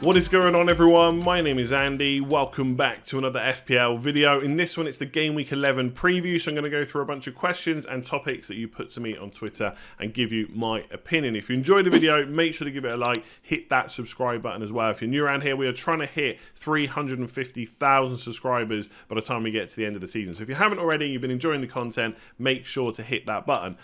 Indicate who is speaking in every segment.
Speaker 1: What is going on, everyone? My name is Andy. Welcome back to another FPL video. In this one, it's the Game Week 11 preview, so I'm going to go through a bunch of questions and topics that you put to me on Twitter and give you my opinion. If you enjoyed the video, make sure to give it a like, hit that subscribe button as well. If you're new around here, we are trying to hit 350,000 subscribers by the time we get to the end of the season. So if you haven't already, you've been enjoying the content, make sure to hit that button.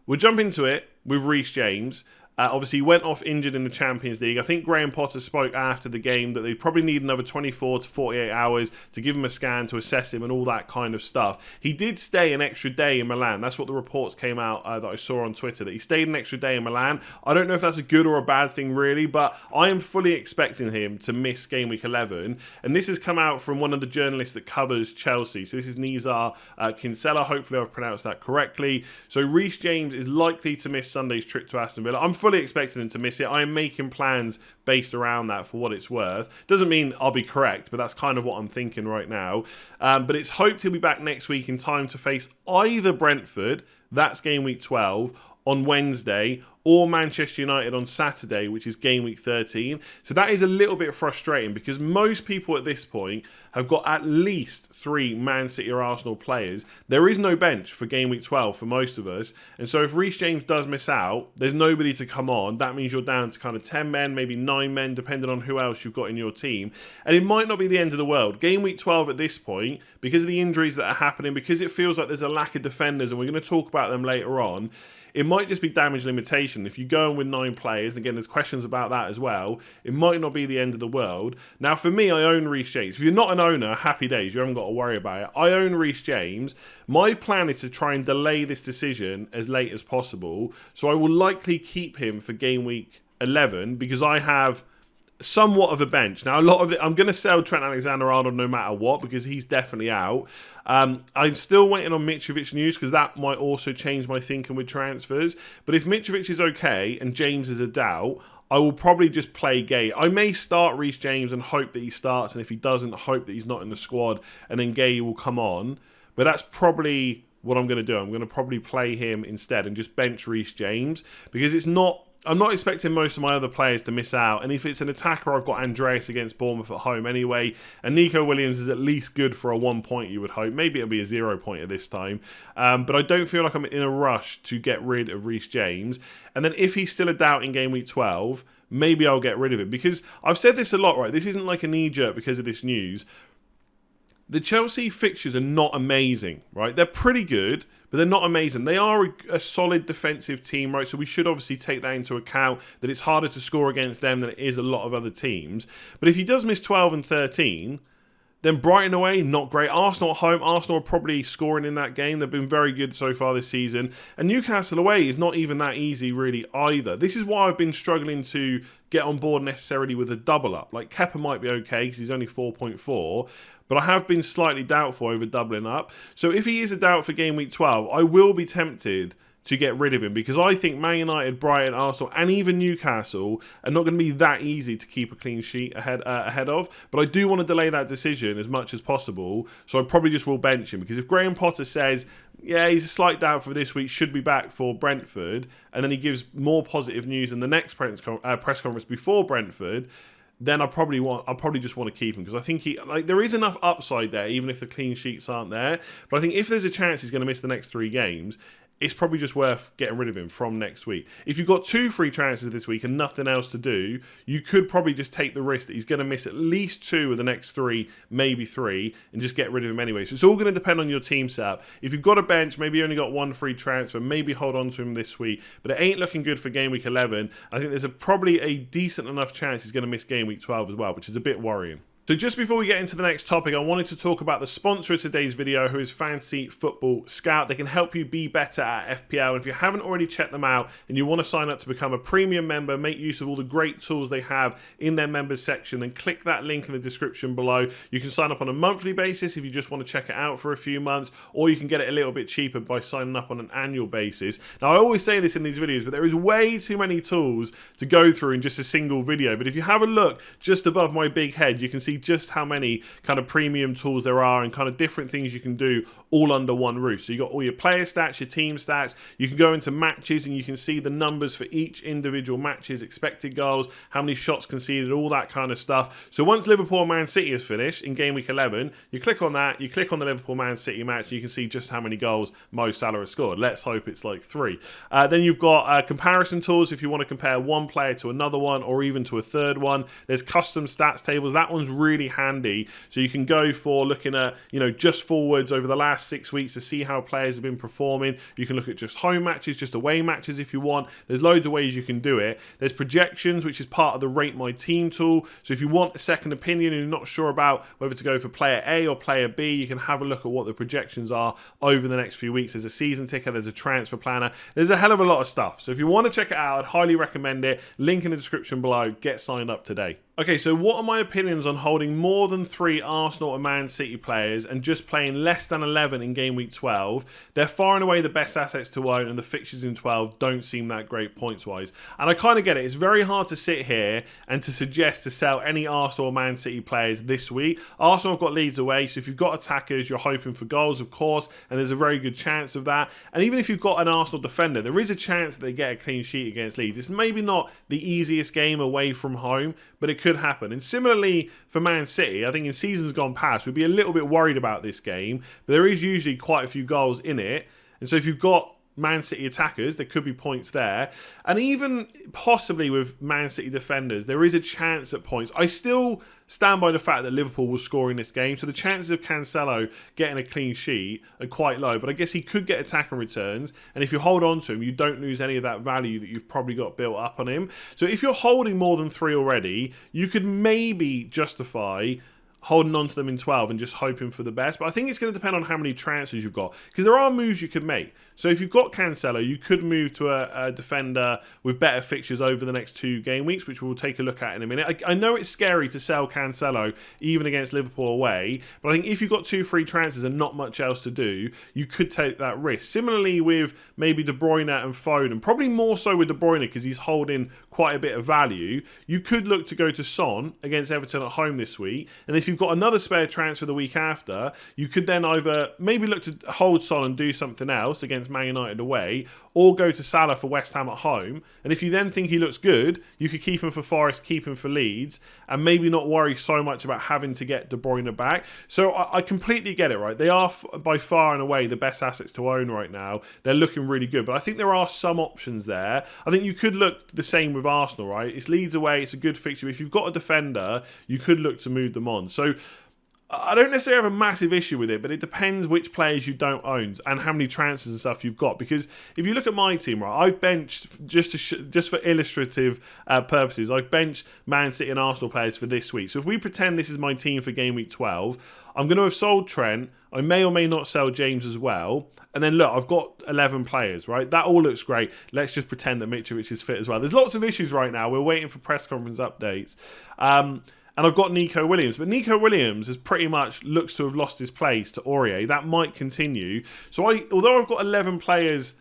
Speaker 1: We'll jump into it with Reece James. Obviously, he went off injured in the Champions League. I think Graham Potter spoke after the game that they probably need another 24 to 48 hours to give him a scan, to assess him and all that kind of stuff. He did stay an extra day in Milan. That's what the reports came out that I saw on Twitter, that he stayed an extra day in Milan. I don't know if that's a good or a bad thing, really, but I am fully expecting him to miss Game Week 11. And this has come out from one of the journalists that covers Chelsea. So this is Nizar Kinsella. Hopefully I've pronounced that correctly. So Reece James is likely to miss Sunday's trip to Aston Villa. I'm fully expecting him to miss it. I am making plans based around that for what it's worth. Doesn't mean I'll be correct, but that's kind of what I'm thinking right now. But it's hoped he'll be back next week in time to face either Brentford, that's Game Week 12, on Wednesday, or Manchester United on Saturday, which is Game Week 13. So that is a little bit frustrating because most people at this point have got at least 3 Man City or Arsenal players. There is no bench for Game Week 12 for most of us. And so if Reece James does miss out, there's nobody to come on. That means you're down to kind of 10 men, maybe 9 men, depending on who else you've got in your team. And it might not be the end of the world. Game Week 12 at this point, because of the injuries that are happening, because it feels like there's a lack of defenders, and we're going to talk about them later on, it might just be damage limitation. If you go in with 9 players, again, there's questions about that as well, it might not be the end of the world. Now, for me, I own Reece James. If you're not an owner, happy days. You haven't got to worry about it. I own Reece James. My plan is to try and delay this decision as late as possible. So I will likely keep him for Game Week 11 because I have somewhat of a bench. Now, a lot of it, I'm going to sell Trent Alexander-Arnold no matter what because he's definitely out. I'm still waiting on Mitrovic news because that might also change my thinking with transfers. But if Mitrovic is okay and James is a doubt, I will probably just play Gay. I may start Reece James and hope that he starts, and if he doesn't, hope that he's not in the squad, and then Gay will come on. But that's probably what I'm going to do. I'm going to probably play him instead and just bench Reece James because I'm not expecting most of my other players to miss out. And if it's an attacker, I've got Andreas against Bournemouth at home anyway. And Nico Williams is at least good for a 1 point, you would hope. Maybe it'll be a 0 pointer this time. But I don't feel like I'm in a rush to get rid of Reece James. And then if he's still a doubt in Game Week 12, maybe I'll get rid of him. Because I've said this a lot, right? This isn't like a knee-jerk because of this news. The Chelsea fixtures are not amazing, right? They're pretty good, but they're not amazing. They are a solid defensive team, right? So we should obviously take that into account, that it's harder to score against them than it is a lot of other teams. But if he does miss 12 and 13, then Brighton away, not great. Arsenal at home, Arsenal are probably scoring in that game. They've been very good so far this season. And Newcastle away is not even that easy really either. This is why I've been struggling to get on board necessarily with a double up. Like Kepa might be okay because he's only 4.4. But I have been slightly doubtful over doubling up. So if he is a doubt for Game Week 12, I will be tempted to get rid of him because I think Man United, Brighton, Arsenal and even Newcastle are not going to be that easy to keep a clean sheet ahead of. But I do want to delay that decision as much as possible, so I probably just will bench him because if Graham Potter says, yeah, he's a slight doubt for this week, should be back for Brentford, and then he gives more positive news in the next press conference before Brentford, then I'll probably just want to keep him because I think there is enough upside there even if the clean sheets aren't there. But I think if there's a chance he's going to miss the next 3 games, it's probably just worth getting rid of him from next week. If you've got 2 free transfers this week and nothing else to do, you could probably just take the risk that he's going to miss at least 2 of the next 3, maybe 3, and just get rid of him anyway. So it's all going to depend on your team setup. If you've got a bench, maybe you only got 1 free transfer, maybe hold on to him this week. But it ain't looking good for Game Week 11. I think there's probably a decent enough chance he's going to miss Game Week 12 as well, which is a bit worrying. So just before we get into the next topic, I wanted to talk about the sponsor of today's video, who is Fantasy Football Scout. They can help you be better at FPL. And if you haven't already checked them out and you want to sign up to become a premium member, make use of all the great tools they have in their members section, then click that link in the description below. You can sign up on a monthly basis if you just want to check it out for a few months, or you can get it a little bit cheaper by signing up on an annual basis. Now, I always say this in these videos, but there is way too many tools to go through in just a single video. But if you have a look just above my big head, you can see just how many kind of premium tools there are and kind of different things you can do all under one roof. So you got all your player stats, your team stats. You can go into matches and you can see the numbers for each individual matches, expected goals, how many shots conceded, all that kind of stuff. So once Liverpool Man City is finished in game week 11, you click on that, you click on the Liverpool Man City match, and you can see just how many goals Mo Salah has scored. Let's hope it's like 3. Then you've got comparison tools if you want to compare one player to another one or even to a third one. There's custom stats tables. That one's really handy. So you can go for looking at, just forwards over the last 6 weeks to see how players have been performing. You can look at just home matches, just away matches if you want. There's loads of ways you can do it. There's projections, which is part of the Rate My Team tool. So if you want a second opinion and you're not sure about whether to go for player A or player B, you can have a look at what the projections are over the next few weeks. There's a season ticker, there's a transfer planner. There's a hell of a lot of stuff. So if you want to check it out, I'd highly recommend it. Link in the description below. Get signed up today. Okay, so what are my opinions on holding more than 3 Arsenal and Man City players and just playing less than 11 in game week 12? They're far and away the best assets to own, and the fixtures in 12 don't seem that great points-wise. And I kind of get it. It's very hard to sit here and to suggest to sell any Arsenal or Man City players this week. Arsenal have got Leeds away, so if you've got attackers, you're hoping for goals, of course, and there's a very good chance of that. And even if you've got an Arsenal defender, there is a chance that they get a clean sheet against Leeds. It's maybe not the easiest game away from home, but it could happen. And similarly for Man City, I think in seasons gone past, we'd be a little bit worried about this game, but there is usually quite a few goals in it. And so if you've got Man City attackers, there could be points there. And even possibly with Man City defenders, there is a chance at points. I still stand by the fact that Liverpool will score in this game, so the chances of Cancelo getting a clean sheet are quite low, but I guess he could get attacking returns, and if you hold on to him, you don't lose any of that value that you've probably got built up on him. So if you're holding more than 3 already, you could maybe justify holding on to them in 12 and just hoping for the best. But I think it's going to depend on how many transfers you've got, because there are moves you could make. So if you've got Cancelo, you could move to a defender with better fixtures over the next 2 game weeks, which we'll take a look at in a minute. I know it's scary to sell Cancelo even against Liverpool away, but I think if you've got 2 free transfers and not much else to do, you could take that risk. Similarly with maybe De Bruyne and Foden, probably more so with De Bruyne because he's holding quite a bit of value. You could look to go to Son against Everton at home this week, and if you've got another spare transfer the week after, you could then either maybe look to hold Son and do something else against Man United away, or go to Salah for West Ham at home. And if you then think he looks good, you could keep him for Forest, keep him for Leeds, and maybe not worry so much about having to get De Bruyne back. So I completely get it, right? They are by far and away the best assets to own right now. They're looking really good, but I think there are some options there. I think you could look the same with Arsenal, right? It's Leeds away, it's a good fixture. If you've got a defender, you could look to move them on. So I don't necessarily have a massive issue with it, but it depends which players you don't own and how many transfers and stuff you've got. Because if you look at my team, right, I've benched, just for illustrative purposes, I've benched Man City and Arsenal players for this week. So if we pretend this is my team for game week 12, I'm going to have sold Trent. I may or may not sell James as well. And then look, I've got 11 players, right? That all looks great. Let's just pretend that Mitrovic is fit as well. There's lots of issues right now. We're waiting for press conference updates. And I've got Nico Williams. But Nico Williams has pretty much looks to have lost his place to Aurier. That might continue. So although I've got 11 players,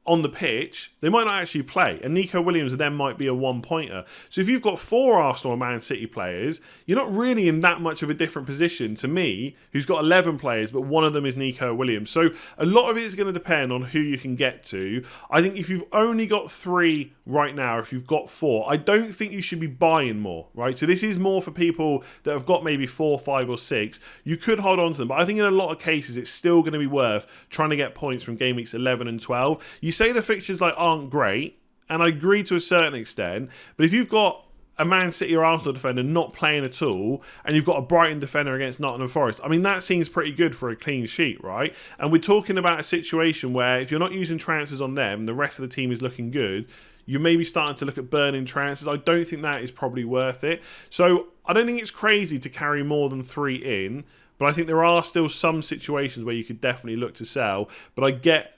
Speaker 1: on the pitch, they might not actually play. And Nico Williams then might be a one-pointer. So if you've got 4 Arsenal and Man City players, you're not really in that much of a different position to me, who's got 11 players, but one of them is Nico Williams. So a lot of it is going to depend on who you can get to. I think if you've only got 3 right now, if you've got 4, I don't think you should be buying more, right? So this is more for people that have got maybe 4, 5 or 6. You could hold on to them, but I think in a lot of cases, it's still going to be worth trying to get points from game weeks 11 and 12. You say the fixtures aren't great, and I agree to a certain extent, but if you've got a Man City or Arsenal defender not playing at all, and you've got a Brighton defender against Nottingham Forest, I mean, that seems pretty good for a clean sheet, right? And we're talking about a situation where if you're not using transfers on them, the rest of the team is looking good, you may be starting to look at burning transfers. I don't think that is probably worth it. So I don't think it's crazy to carry more than 3 in, but I think there are still some situations where you could definitely look to sell, but I get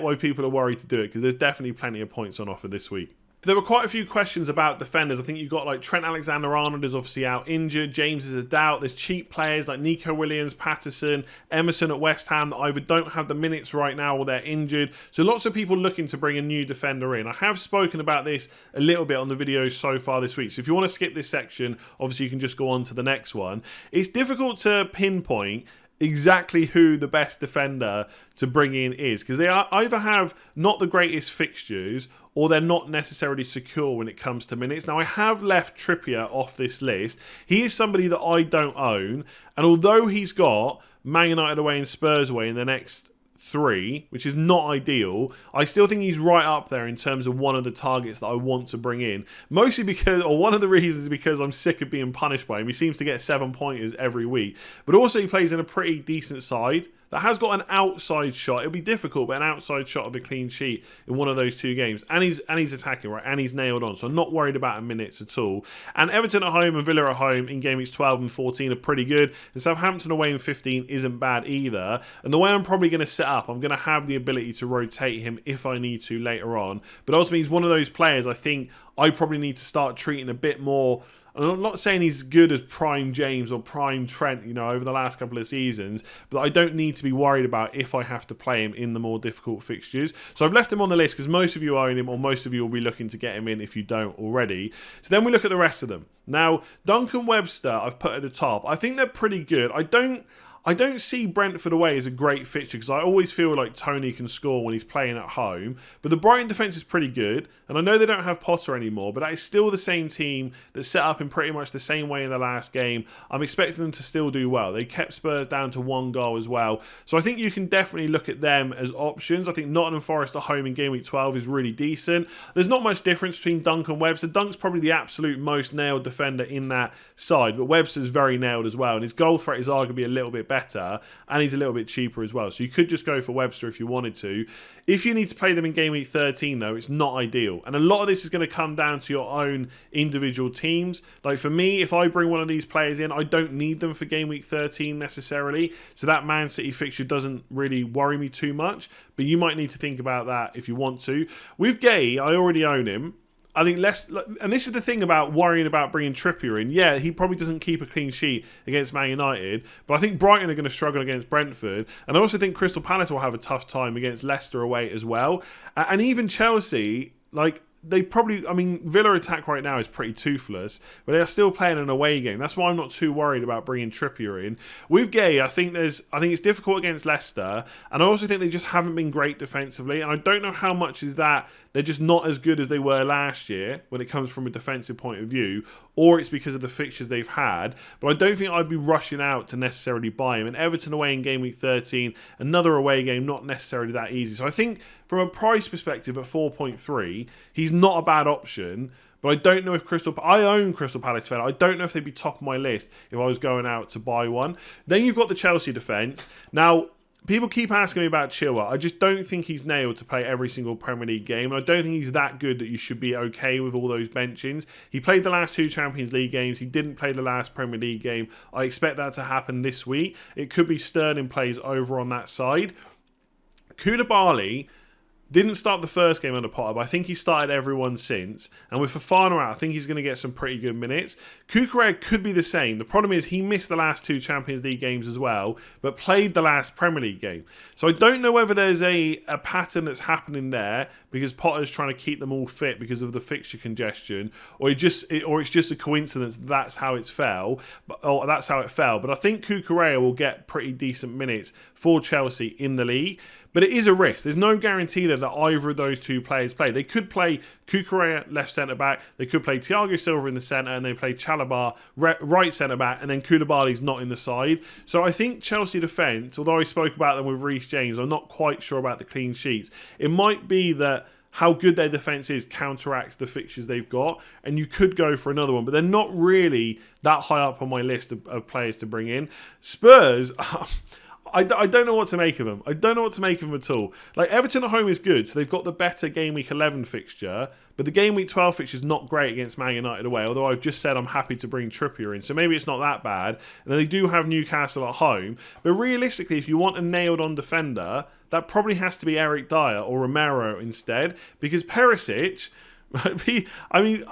Speaker 1: why people are worried to do it, because there's definitely plenty of points on offer this week. There were quite a few questions about defenders. I think you've got like Trent Alexander-Arnold is obviously out injured. James is a doubt. There's cheap players like Nico Williams, Patterson, Emerson at West Ham that either don't have the minutes right now or they're injured. So lots of people looking to bring a new defender in. I have spoken about this a little bit on the videos so far this week. So if you want to skip this section, obviously you can just go on to the next one. It's difficult to pinpoint exactly who the best defender to bring in is, because they either have not the greatest fixtures or they're not necessarily secure when it comes to minutes. Now, I have left Trippier off this list. He is somebody that I don't own, and although he's got Man United away and Spurs away in the next 3, which is not ideal, I still think he's right up there in terms of one of the targets that I want to bring in. Mostly because, or one of the reasons is because I'm sick of being punished by him. He seems to get 7-pointers every week. But also he plays in a pretty decent side that has got an outside shot. It'll be difficult, but an outside shot of a clean sheet in one of those 2 games. And he's attacking, right? And he's nailed on. So I'm not worried about minutes at all. And Everton at home and Villa at home in game weeks 12 and 14 are pretty good. And Southampton away in 15 isn't bad either. And the way I'm probably going to set up, I'm going to have the ability to rotate him if I need to later on. But ultimately, he's one of those players I think I probably need to start treating a bit more. I'm not saying he's good as prime James or prime Trent, over the last couple of seasons, but I don't need to be worried about if I have to play him in the more difficult fixtures. So I've left him on the list because most of you own him, or most of you will be looking to get him in if you don't already. So then we look at the rest of them. Now, Duncan Webster, I've put at the top. I think they're pretty good. I don't see Brentford away as a great fixture because I always feel like Tony can score when he's playing at home. But the Brighton defence is pretty good. And I know they don't have Potter anymore, but that is still the same team that's set up in pretty much the same way in the last game. I'm expecting them to still do well. They kept Spurs down to 1 goal as well. So I think you can definitely look at them as options. I think Nottingham Forest at home in game week 12 is really decent. There's not much difference between Dunk and Webster. Dunk's probably the absolute most nailed defender in that side, but Webster's very nailed as well. And his goal threat is arguably a little bit better, and he's a little bit cheaper as well. So you could just go for Webster if you wanted to. If you need to play them in game week 13 though, it's not ideal. And a lot of this is going to come down to your own individual teams. Like for me, if I bring one of these players in, I don't need them for game week 13 necessarily. So that Man City fixture doesn't really worry me too much, but you might need to think about that if you want to. With Gay, I already own him. I think less, and this is the thing about worrying about bringing Trippier in. Yeah, he probably doesn't keep a clean sheet against Man United, but I think Brighton are going to struggle against Brentford, and I also think Crystal Palace will have a tough time against Leicester away as well, and even Chelsea, they probably, Villa attack right now is pretty toothless, but they are still playing an away game. That's why I'm not too worried about bringing Trippier in. With Gay, I think it's difficult against Leicester, and I also think they just haven't been great defensively, and I don't know how much is that they're just not as good as they were last year when it comes from a defensive point of view, or it's because of the fixtures they've had, but I don't think I'd be rushing out to necessarily buy him. And Everton away in game week 13, another away game, not necessarily that easy. So I think from a price perspective at 4.3, he's not a bad option, but I don't know if I own Crystal Palace fan. I don't know if they'd be top of my list if I was going out to buy one. Then you've got the Chelsea defence. Now, people keep asking me about Chilwell. I just don't think he's nailed to play every single Premier League game. And I don't think he's that good that you should be okay with all those benchings. He played the last 2 Champions League games. He didn't play the last Premier League game. I expect that to happen this week. It could be Sterling plays over on that side. Koulibaly didn't start the first game under Potter, but I think he started everyone since. And with Fofana out, I think he's going to get some pretty good minutes. Cucurella could be the same. The problem is he missed the last 2 Champions League games as well, but played the last Premier League game. So I don't know whether there's a pattern that's happening there because Potter's trying to keep them all fit because of the fixture congestion, or it's just a coincidence that's how it fell. But I think Cucurella will get pretty decent minutes for Chelsea in the league. But it is a risk. There's no guarantee that either of those 2 players play. They could play Cucurella left centre-back. They could play Thiago Silva in the centre, and they play Chalobah right centre-back, and then Koulibaly's not in the side. So I think Chelsea defence, although I spoke about them with Reece James, I'm not quite sure about the clean sheets. It might be that how good their defence is counteracts the fixtures they've got, and you could go for another one, but they're not really that high up on my list of players to bring in. Spurs... I don't know what to make of them. I don't know what to make of them at all. Like, Everton at home is good, so they've got the better Game Week 11 fixture, but the Game Week 12 fixture is not great against Man United away, although I've just said I'm happy to bring Trippier in, so maybe it's not that bad. And then they do have Newcastle at home, but realistically, if you want a nailed-on defender, that probably has to be Eric Dyer or Romero instead, because Perisic... I mean,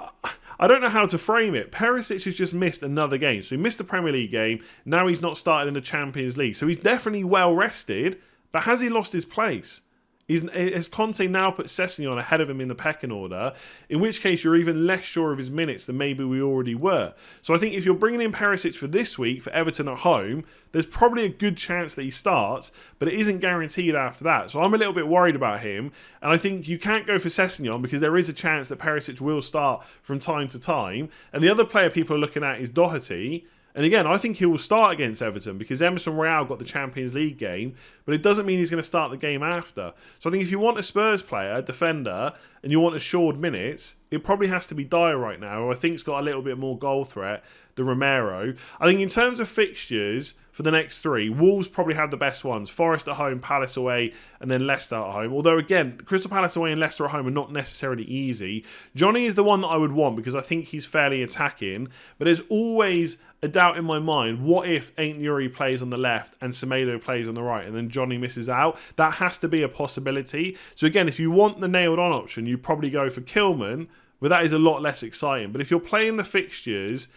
Speaker 1: I don't know how to frame it. Perisic has just missed another game. So he missed the Premier League game. Now he's not started in the Champions League. So he's definitely well rested. But has he lost his place? Has Conte now put Sessegnon ahead of him in the pecking order? In which case you're even less sure of his minutes than maybe we already were. So I think if you're bringing in Perisic for this week, for Everton at home, there's probably a good chance that he starts, but it isn't guaranteed after that. So I'm a little bit worried about him. And I think you can't go for Sessegnon because there is a chance that Perisic will start from time to time. And the other player people are looking at is Doherty. And again, I think he will start against Everton because Emerson Royale got the Champions League game, but it doesn't mean he's going to start the game after. So I think if you want a Spurs player, defender, and you want assured minutes, it probably has to be Dyer right now, who I think's got a little bit more goal threat than Romero. I think in terms of fixtures for the next three, Wolves probably have the best ones. Forest at home, Palace away, and then Leicester at home. Although again, Crystal Palace away and Leicester at home are not necessarily easy. Johnny is the one that I would want because I think he's fairly attacking, but there's always a doubt in my mind. What if Ain't Nuri plays on the left and Semedo plays on the right and then Johnny misses out? That has to be a possibility. So again, if you want the nailed on option, you probably go for Kilman, but that is a lot less exciting. But if you're playing the fixtures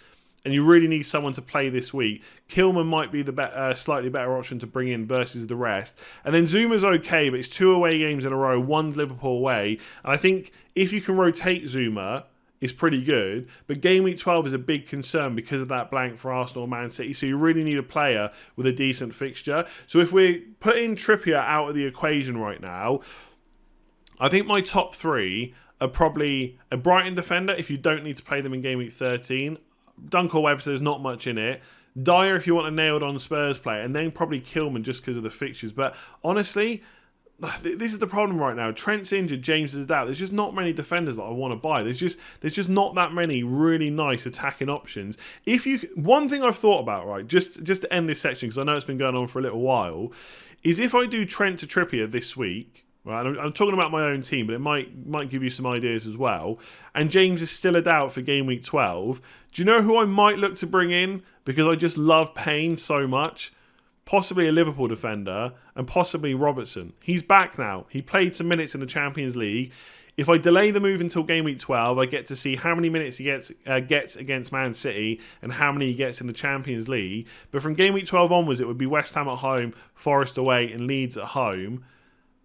Speaker 1: and you really need someone to play this week, Kilman might be the slightly better option to bring in versus the rest. And then Zuma's okay, but it's 2 away games in a row, 1 Liverpool away. And I think if you can rotate Zuma, is pretty good, but game week 12 is a big concern because of that blank for Arsenal and Man City, so you really need a player with a decent fixture. So if we're putting Trippier out of the equation right now, I think my top 3 are probably a Brighton defender if you don't need to play them in game week 13. Duncan Webster, there's not much in it. Dyer if you want a nailed on Spurs player, and then probably Kilman just because of the fixtures. But honestly, this is the problem right now. Trent's injured, James is out. There's just not many defenders that I want to buy. There's just not that many really nice attacking options. One thing I've thought about, right, just to end this section because I know it's been going on for a little while, is if I do Trent to Trippier this week. Right, I'm talking about my own team, but it might give you some ideas as well. And James is still a doubt for game week 12. Do you know who I might look to bring in because I just love Payne so much? Possibly a Liverpool defender, and possibly Robertson. He's back now. He played some minutes in the Champions League. If I delay the move until game week 12, I get to see how many minutes he gets against Man City and how many he gets in the Champions League. But from game week 12 onwards, it would be West Ham at home, Forest away, and Leeds at home.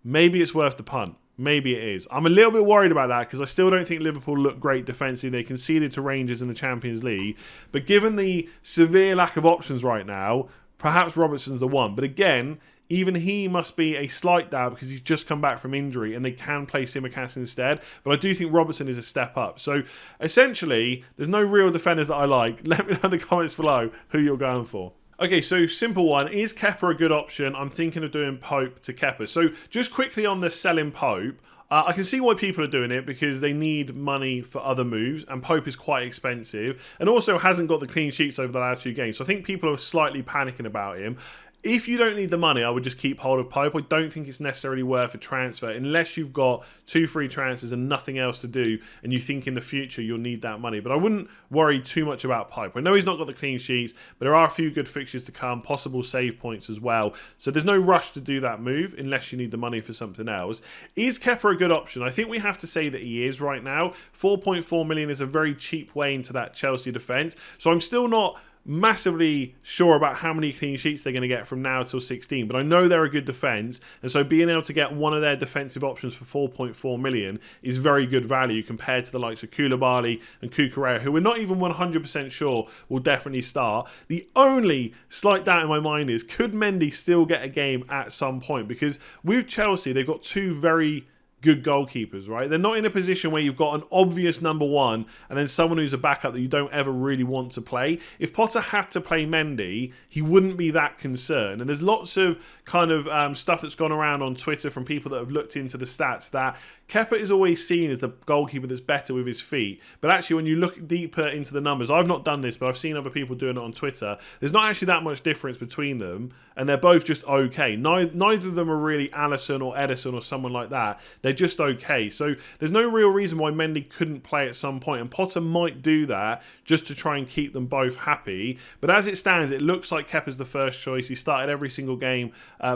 Speaker 1: Maybe it's worth the punt. Maybe it is. I'm a little bit worried about that because I still don't think Liverpool look great defensively. They conceded to Rangers in the Champions League. But given the severe lack of options right now, perhaps Robertson's the one. But again, even he must be a slight doubt because he's just come back from injury and they can play Tsimikas instead. But I do think Robertson is a step up. So essentially, there's no real defenders that I like. Let me know in the comments below who you're going for. Okay, so simple one. Is Kepa a good option? I'm thinking of doing Pope to Kepa. So just quickly on the selling Pope, I can see why people are doing it because they need money for other moves and Pope is quite expensive and also hasn't got the clean sheets over the last few games. So I think people are slightly panicking about him. If you don't need the money, I would just keep hold of Pope. I don't think it's necessarily worth a transfer unless you've got 2 free transfers and nothing else to do and you think in the future you'll need that money. But I wouldn't worry too much about Pope. I know he's not got the clean sheets, but there are a few good fixtures to come, possible save points as well. So there's no rush to do that move unless you need the money for something else. Is Kepa a good option? I think we have to say that he is right now. 4.4 million is a very cheap way into that Chelsea defence. So I'm still not massively sure about how many clean sheets they're going to get from now till 16, but I know they're a good defence, and so being able to get one of their defensive options for 4.4 million is very good value compared to the likes of Koulibaly and Cucurella, who we're not even 100% sure will definitely start. The only slight doubt in my mind is, could Mendy still get a game at some point? Because with Chelsea, they've got 2 very good goalkeepers, right? They're not in a position where you've got an obvious number one and then someone who's a backup that you don't ever really want to play. If Potter had to play Mendy, he wouldn't be that concerned. And there's lots of kind of stuff that's gone around on Twitter from people that have looked into the stats that Kepa is always seen as the goalkeeper that's better with his feet. But actually, when you look deeper into the numbers, I've not done this, but I've seen other people doing it on Twitter, there's not actually that much difference between them, and they're both just okay. Neither of them are really Alisson or Edison or someone like that. They're just okay. So there's no real reason why Mendy couldn't play at some point, and Potter might do that just to try and keep them both happy. But as it stands, it looks like Kepa's the first choice. He started every single game,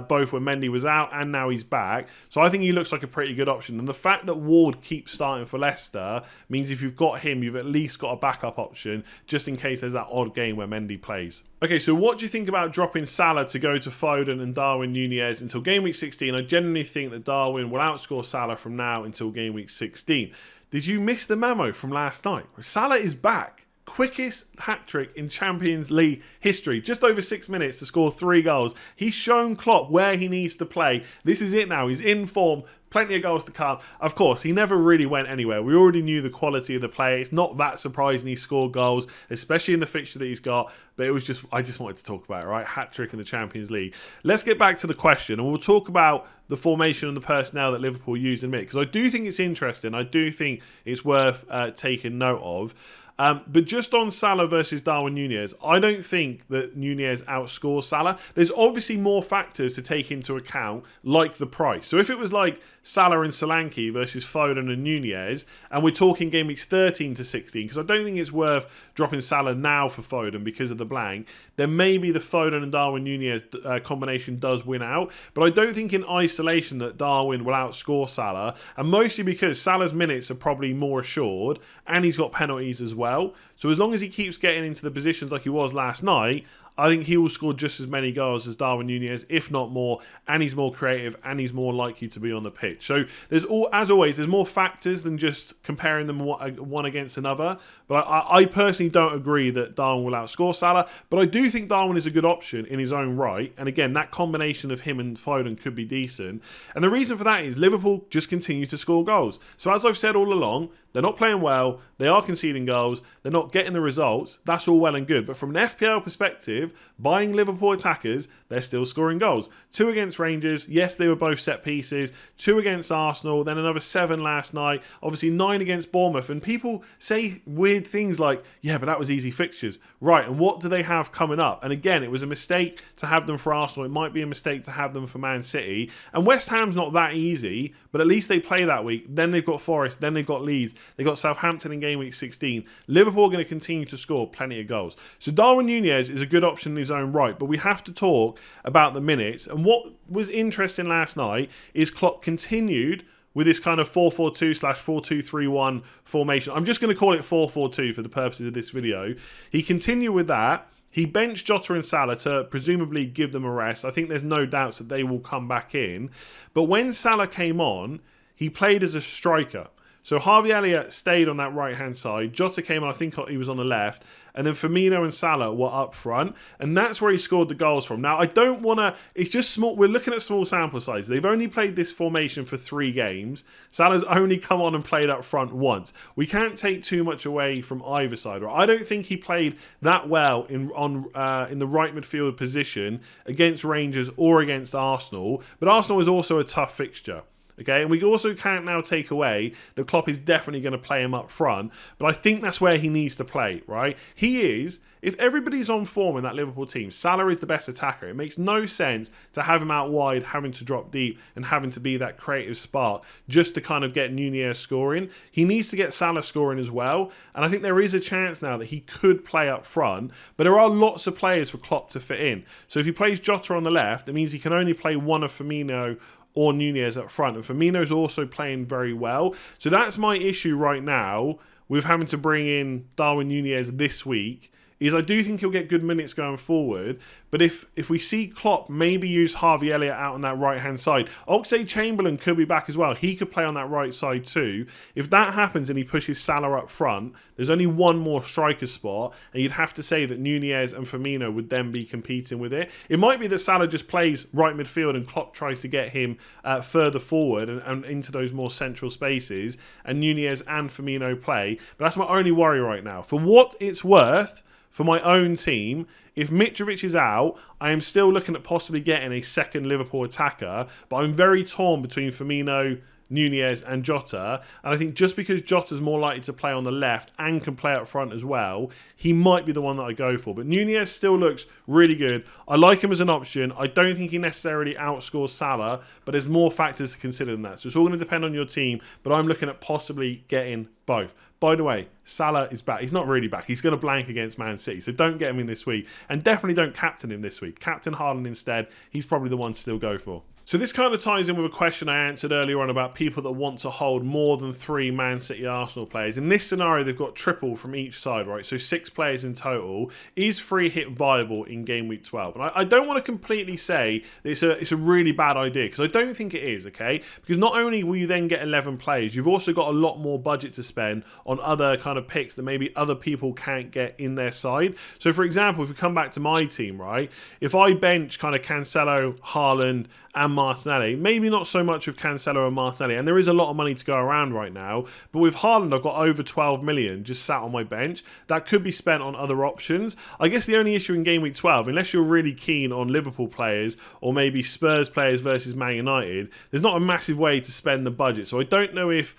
Speaker 1: both when Mendy was out and now he's back. So I think he looks like a pretty good option. And the fact that Ward keeps starting for Leicester means if you've got him, you've at least got a backup option just in case there's that odd game where Mendy plays. Okay, so what do you think about dropping Salah to go to Foden and Darwin Nunez until game week 16? I genuinely think that Darwin will outscore Salah from now until game week 16. Did you miss the memo from last night? Salah is back. Quickest hat-trick in Champions League history. Just over 6 minutes to score 3 goals. He's shown Klopp where he needs to play. This is it now. He's in form. Plenty of goals to come. Of course, he never really went anywhere. We already knew the quality of the play. It's not that surprising he scored goals, especially in the fixture that he's got. But it was just, I just wanted to talk about it, right? Hat-trick in the Champions League. Let's get back to the question, and we'll talk about the formation and the personnel that Liverpool use in a minute, because I do think it's interesting. I do think it's worth taking note of. But just on Salah versus Darwin Nunez, I don't think that Nunez outscores Salah. There's obviously more factors to take into account, like the price. So if it was like Salah and Solanke versus Foden and Nunez, and we're talking game weeks 13 to 16, because I don't think it's worth dropping Salah now for Foden because of the blank, then maybe the Foden and Darwin Nunez combination does win out. But I don't think in isolation that Darwin will outscore Salah, and mostly because Salah's minutes are probably more assured, and he's got penalties as well. So as long as he keeps getting into the positions like he was last night, I think he will score just as many goals as Darwin Nunez, if not more, and he's more creative and he's more likely to be on the pitch. So there's as always, there's more factors than just comparing them one against another. But I personally don't agree that Darwin will outscore Salah, but I do think Darwin is a good option in his own right. And again, that combination of him and Foden could be decent. And the reason for that is Liverpool just continue to score goals. So as I've said all along, they're not playing well, they are conceding goals, they're not getting the results. That's all well and good. But from an FPL perspective, buying Liverpool attackers, they're still scoring goals. 2 against Rangers, yes, they were both set pieces. 2 against Arsenal, then another 7 last night. Obviously 9 against Bournemouth. And people say weird things like, yeah, but that was easy fixtures. Right, and what do they have coming up? And again, it was a mistake to have them for Arsenal. It might be a mistake to have them for Man City. And West Ham's not that easy, but at least they play that week. Then they've got Forest, then they've got Leeds. They've got Southampton in game week 16. Liverpool are going to continue to score plenty of goals. So Darwin Nunez is a good option in his own right, but we have to talk about the minutes. And what was interesting last night is Klopp continued with this kind of 4-4-2/4-2-3-1 formation. I'm just going to call it 4-4-2 for the purposes of this video. He continued with that. He benched Jota and Salah to presumably give them a rest. I think there's no doubts that they will come back in. But when Salah came on, he played as a striker. So Harvey Elliott stayed on that right-hand side. Jota came on, I think he was on the left. And then Firmino and Salah were up front. And that's where he scored the goals from. Now, I don't want to... It's just small. We're looking at small sample size. They've only played this formation for 3 games. Salah's only come on and played up front once. We can't take too much away from either side. I don't think he played that well in the right midfield position against Rangers or against Arsenal. But Arsenal is also a tough fixture. Okay, and we also can't now take away that Klopp is definitely going to play him up front, but I think that's where he needs to play, right? He is, if everybody's on form in that Liverpool team, Salah is the best attacker. It makes no sense to have him out wide, having to drop deep, and having to be that creative spark just to kind of get Nunez scoring. He needs to get Salah scoring as well, and I think there is a chance now that he could play up front, but there are lots of players for Klopp to fit in. So if he plays Jota on the left, it means he can only play one of Firmino or Nunez up front. And Firmino's also playing very well. So that's my issue right now with having to bring in Darwin Nunez this week, is I do think he'll get good minutes going forward. But if we see Klopp maybe use Harvey Elliott out on that right-hand side, Oxlade-Chamberlain could be back as well. He could play on that right side too. If that happens and he pushes Salah up front, there's only one more striker spot, and you'd have to say that Nunez and Firmino would then be competing with it. It might be that Salah just plays right midfield and Klopp tries to get him further forward and into those more central spaces, and Nunez and Firmino play. But that's my only worry right now. For what it's worth, for my own team, if Mitrovic is out, I am still looking at possibly getting a second Liverpool attacker, but I'm very torn between Firmino, Nunez and Jota, and I think just because Jota's more likely to play on the left and can play up front as well, he might be the one that I go for. But Nunez still looks really good. I like him as an option. I don't think he necessarily outscores Salah, but there's more factors to consider than that. So it's all going to depend on your team, but I'm looking at possibly getting both. By the way, Salah is back. He's not really back. He's going to blank against Man City, so don't get him in this week. And definitely don't captain him this week. Captain Haaland instead. He's probably the one to still go for. So this kind of ties in with a question I answered earlier on about people that want to hold more than 3 Man City Arsenal players. In this scenario, they've got triple from each side, right? So 6 players in total. Is free hit viable in game week 12? And I don't want to completely say that it's a really bad idea, because I don't think it is, okay? Because not only will you then get 11 players, you've also got a lot more budget to spend on other kind of picks that maybe other people can't get in their side. So for example, if we come back to my team, right? If I bench kind of Cancelo, Haaland, and Martinelli, maybe not so much with Cancelo and Martinelli, and there is a lot of money to go around right now, but with Haaland I've got over 12 million just sat on my bench that could be spent on other options. I guess the only issue in game week 12, unless you're really keen on Liverpool players or maybe Spurs players versus Man United, there's not a massive way to spend the budget. So I don't know if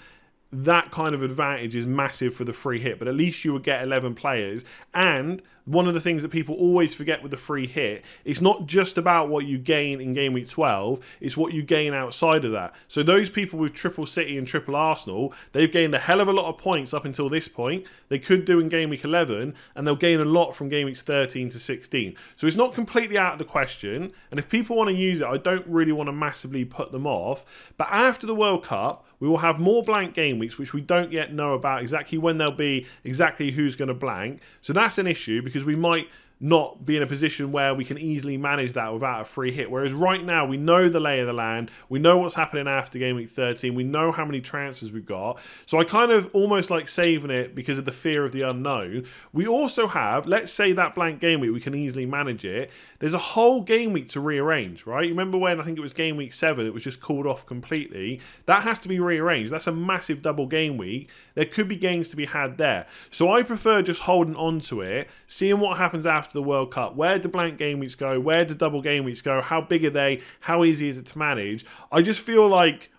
Speaker 1: that kind of advantage is massive for the free hit, but at least you would get 11 players. And one of the things that people always forget with the free hit, it's not just about what you gain in game week 12, it's what you gain outside of that. So those people with triple City and triple Arsenal, they've gained a hell of a lot of points up until this point. They could do in game week 11, and they'll gain a lot from game weeks 13 to 16. So it's not completely out of the question, and if people want to use it, I don't really want to massively put them off. But after the World Cup, we will have more blank game weeks, which we don't yet know about exactly when they'll be, exactly who's going to blank. So that's an issue, because we might not be in a position where we can easily manage that without a free hit. Whereas right now, we know the lay of the land. We know what's happening after game week 13. We know how many transfers we've got. So I kind of almost like saving it because of the fear of the unknown. We also have, let's say that blank game week, we can easily manage it. There's a whole game week to rearrange, right? Remember when I think it was game week 7, it was just called off completely. That has to be rearranged. That's a massive double game week. There could be gains to be had there. So I prefer just holding on to it, seeing what happens after the World Cup. Where do blank game weeks go? Where do double game weeks go? How big are they? How easy is it to manage? I just feel like,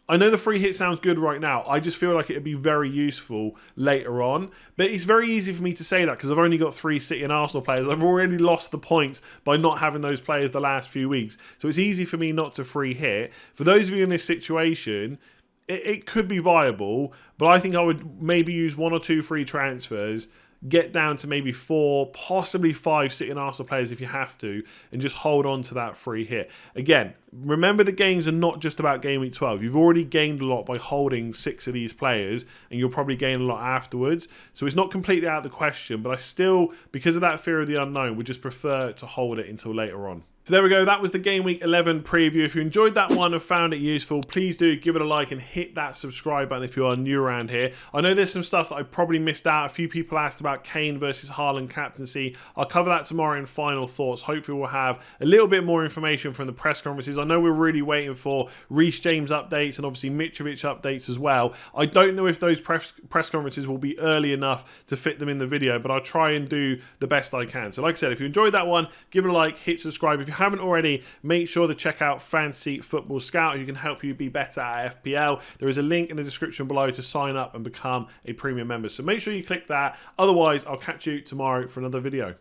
Speaker 1: I know the free hit sounds good right now. I just feel like it would be very useful later on. But it's very easy for me to say that because I've only got 3 City and Arsenal players. I've already lost the points by not having those players the last few weeks. So it's easy for me not to free hit. For those of you in this situation, it could be viable, but I think I would maybe use 1 or 2 free transfers, get down to maybe 4, possibly 5 City and Arsenal players if you have to, and just hold on to that free hit. Again, remember the gains are not just about game week 12. You've already gained a lot by holding 6 of these players, and you'll probably gain a lot afterwards. So it's not completely out of the question, but I still, because of that fear of the unknown, would just prefer to hold it until later on. So there we go, that was the Game Week 11 preview. If you enjoyed that one and found it useful, please do give it a like and hit that subscribe button if you are new around here. I know there's some stuff that I probably missed out. A few people asked about Kane versus Haaland captaincy. I'll cover that tomorrow in final thoughts. Hopefully we'll have a little bit more information from the press conferences. I know we're really waiting for Reece James updates and obviously Mitrovic updates as well. I don't know if those press conferences will be early enough to fit them in the video, but I'll try and do the best I can. So like I said, if you enjoyed that one, give it a like, hit subscribe. If you haven't already, make sure to check out Fantasy Football Scout, who can help you be better at FPL. There is a link in the description below to sign up and become a premium member. So make sure you click that. Otherwise, I'll catch you tomorrow for another video.